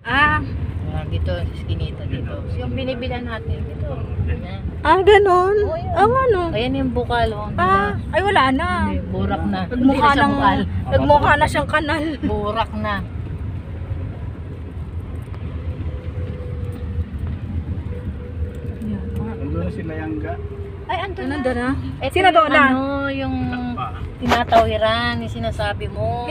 Ah, Dito, skinita dito. Yung binibilan natin dito. Yan. ganon. Ano? Ayan yung bukal. Oh. Ay wala na. Hindi, burak na. Nagmukha na siyang kanal. Burak na. Nandun na sila Yangga. Ay, andun na. Nandun na? Ito Sino yung doon na? yung tinatawiran, yung sinasabi mo.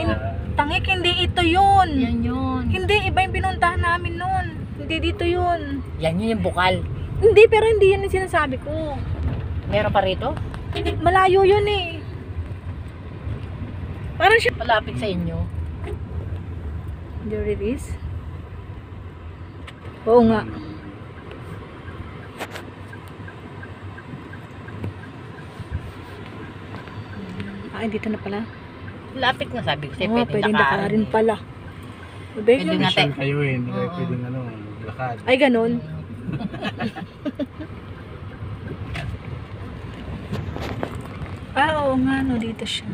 Tangik, hindi ito yun. Yan yun. Hindi, iba yung pinuntahan namin nun. Hindi dito yun. Yan yun yung bukal. Hindi, pero hindi yun yung sinasabi ko. Meron pa rito? Malayo yun eh. Parang siya. Malapit sa inyo. There it is. Oo nga. Ay, dito na pala. Lapit nga sabi ko. Oo, pwedeng lakarin pala. Pwede nga Mission kayo eh, hindi kayo pwedeng lakad. Ay, ganun. Oo nga, no, dito siya.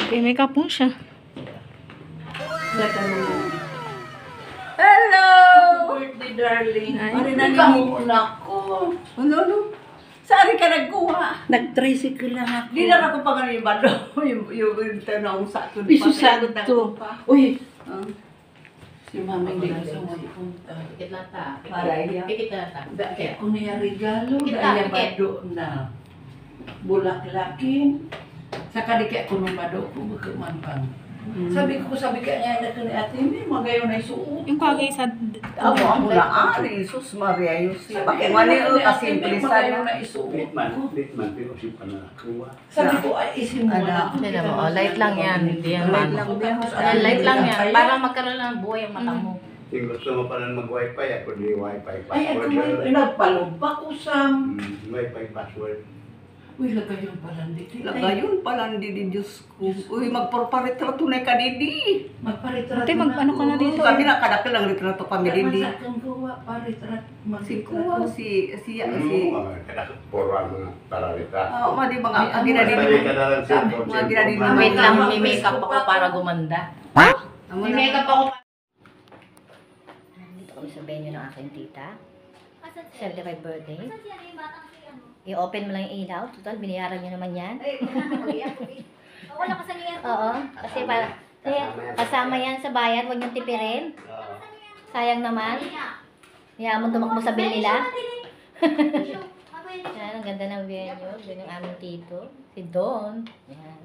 Okay, may kapong siya. Hello! Birthday, darling. Ari na muna ko. Ano? Saan ka nagkuha? Nag-tricycle lang ako. Di na ako pa nga yung bado. Yung tanong sa akin. Isusagod to. Uy, si mama hindi Ako na kasi sa magpunta. Pikit lang ta. Para iya. Pikit lang ta. Dahil ako niya regalo, Kita, dahil pikit. bado na bulaklakin. Saka di kaya kuno bado ko magkamampang. Sabi ka niya na ito ni ate, may magayon na isuot. Yung kagay sa... Amo ang bulaan. Jesus Maria Yusuf. Bakit mali o kasimplisan magayon na? na isuot. Litman, pero si Panakuha. Sabi ko, ay isin mo na. Hindi mo. Light lang yan. Hindi yan Light man. lang din. Light lang yan. Para magkaroon ng buhay ang mata mo. Kung gusto mo pala mag-wifi, ako di wifi Ay, ako password. may nagpalumpa ko, Sam. Wifi password. Uy, lagayon pala dito. Lagayon pala di Diyos ko. Uy, magporparetrato na ka didi. Magparetrato Ate, mag-ano ka na dito? Sabi na kadakil ang retrato kami didi. Masakang gawa, paretrato. Si ko, si Puro ang paralita. madi mga ginadin mga ginadin Wait lang, may makeup ako para gumanda. May makeup ako para... Dito kami sa venue ng aking tita. 75 birthday. I-open mo lang yung ilaw. Total, binayaran nyo naman yan. Wala ka sa niyan. Oo. Kasi kasama yan sa bayan. Huwag niyong tipirin. Sayang naman. Kaya mo tumakbo sa bill nila. Yan, ang ganda ng venue. Doon yung aming tito. Si Don. Yan.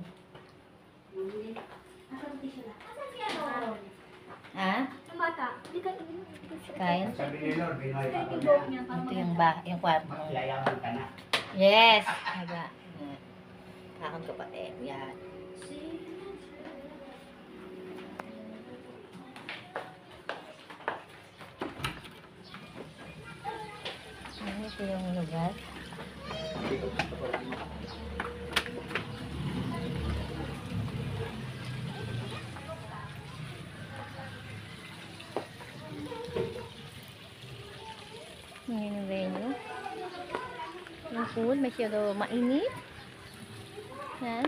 Ha? Ang bata, hindi ka Kain? Sabi ni Lord, binoy pa ako i-joke niya. Ito yung kwarto. Yayaman ka na. Yes! Aga. Kakang kapatid. Yan. Ito yung lugar. Ngayon yung venue. Yung pool, masyado mainit. Ha?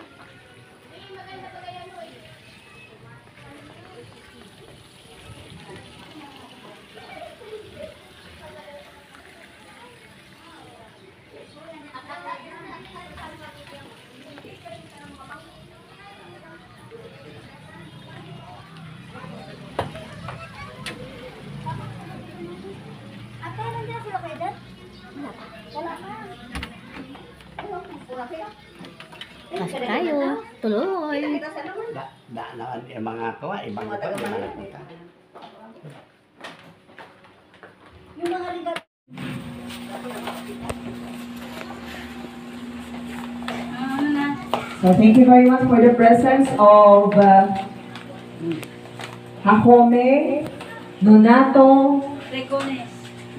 Ate, nandiyan sila kayo dyan? Wala pa. Pasok tayo. Tuloy. Daan yung mga kawa, ibang ito, yung mga nagpunta. Yung mga ligat. So thank you very much for the presence of Jacome, Nonato,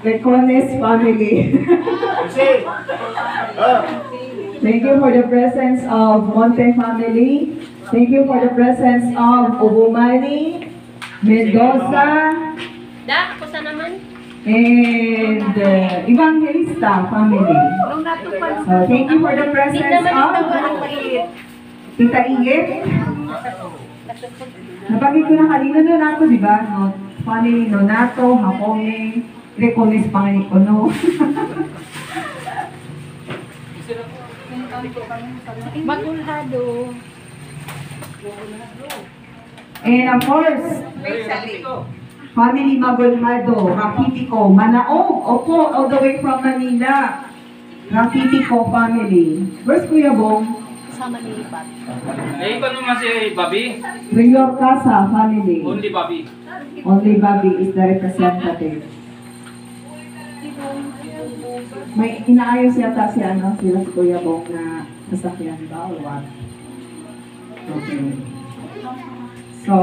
Recones family. Thank you for the presence of Monte family. Thank you for the presence of Ubumani, Mendoza, Da, ako sa naman. and Evangelista family. So thank you for the presence of Tita Iye. Napagay ko na kanina doon ako, di ba? No? family Nonato, Hapome, Reconis Panganikono. Magulhado. And of course, family Magulhado, Rakitiko, Manaog, opo, all the way from Manila. Rakitiko family. Where's Kuya Bong? Kasama ni Bob. Eh, ikaw naman si Bobby. Rio Casa family. Only Bobby. Only Bobby is the representative. May inaayos yata sila si Kuya Bong na sasakyan ba o what? Okay. So,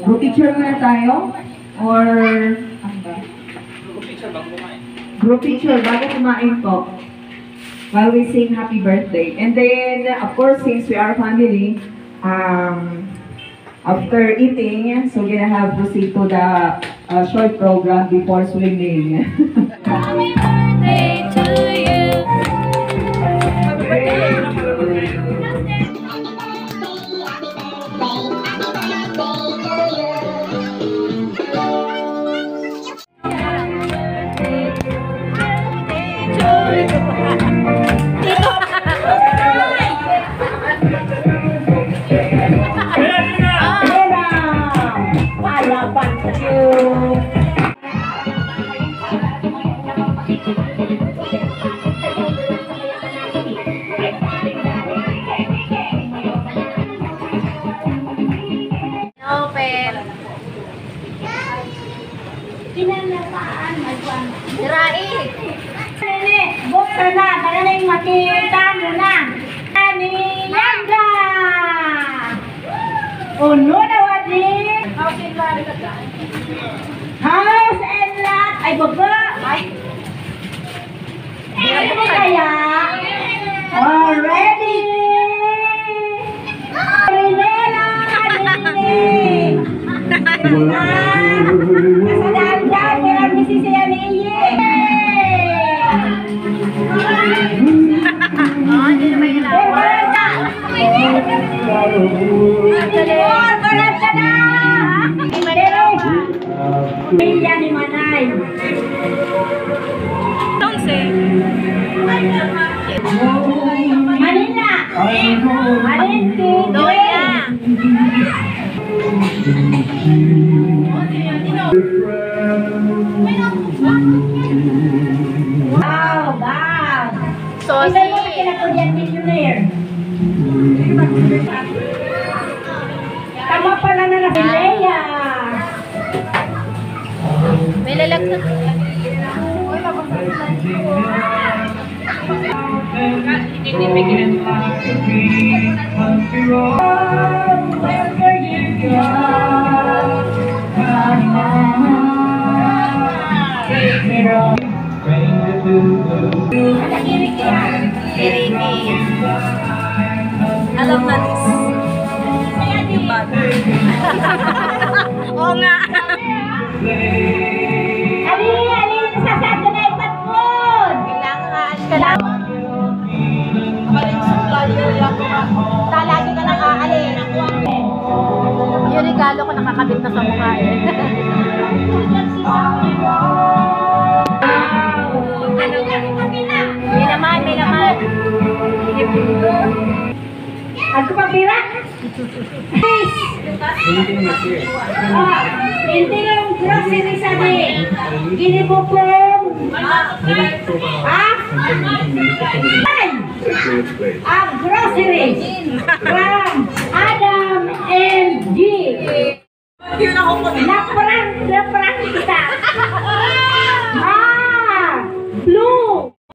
group picture muna tayo? Or, ano ba? Group picture bago kumain po. While we sing happy birthday. And then, of course, since we are family, after eating, so we're gonna have to proceed to the short program before swimming. Happy birthday to you. Open. Pinanapaan, magwan. Dirai. Nene, buksan na, para na yung makita mo na. Ani Yanga! Uno na wadi. House and lot. Ay, baga. Ay. Ano kaya? Already. Rinela, Nene. Kasadaan-daan, kaya misisiya ni Iye. Hindi na may Pamilya ni Manay. Don't say. Manila. Malinti. Doya. Wow, wow. Sosi. Ito yung kinakudyan millionaire. Tama pala na si Leia. May lalagsak. Wherever you go. Kiriki. Alam na this. Yung bag. Oo nga. Alin, sasado na ipatpon. Kailangan ka lang. Lagi ka nang aalin. Yung regalo ko nakakabit na sa mukha eh. May naman, may naman. Ako pa pira? Please. Hindi yung grocery sa di. Ginibukong. Ay! Ang grocery.